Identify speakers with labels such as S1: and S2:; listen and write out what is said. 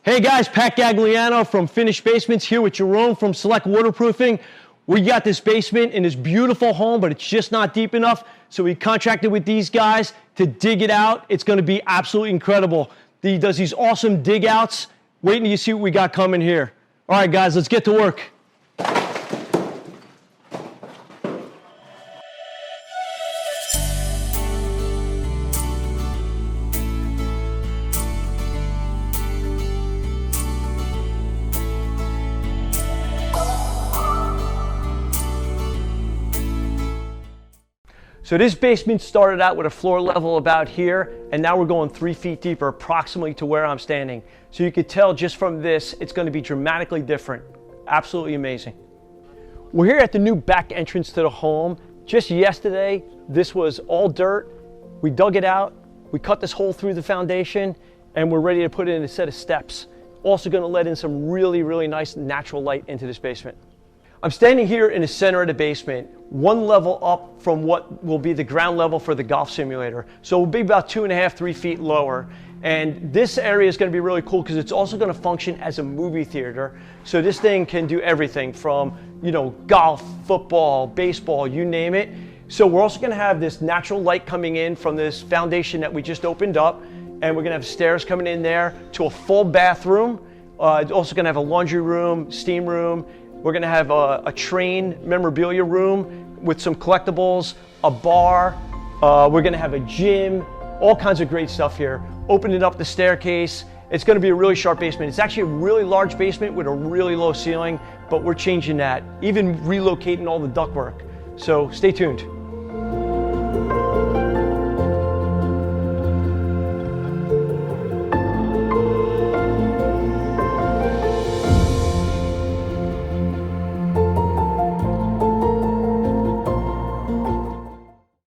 S1: Hey guys, Pat Gagliano from Finished Basements here with Jerome from Select Waterproofing. We got this basement in this beautiful home, but it's just not deep enough. So we contracted with these guys to dig it out. It's gonna be absolutely incredible. He does these awesome dig outs. Wait until you see what we got coming here. All right guys, let's get to work. So this basement started out with a floor level about here, and now we're going 3 feet deeper, approximately to where I'm standing. So you could tell just from this, it's going to be dramatically different. Absolutely amazing. We're here at the new back entrance to the home. Just yesterday, this was all dirt. We dug it out, we cut this hole through the foundation, and we're ready to put in a set of steps. Also going to let in some really, really nice natural light into this basement. I'm standing here in the center of the basement, one level up from what will be the ground level for the golf simulator. So we'll be about 2.5, 3 feet lower. And this area is going to be really cool because it's also going to function as a movie theater. So this thing can do everything from, golf, football, baseball, you name it. So we're also going to have this natural light coming in from this foundation that we just opened up. And we're going to have stairs coming in there to a full bathroom. It's also going to have a laundry room, steam room. We're going to have a train memorabilia room with some collectibles, a bar. We're going to have a gym, all kinds of great stuff here. Opening up the staircase. It's going to be a really sharp basement. It's actually a really large basement with a really low ceiling, but we're changing that, even relocating all the ductwork. So stay tuned.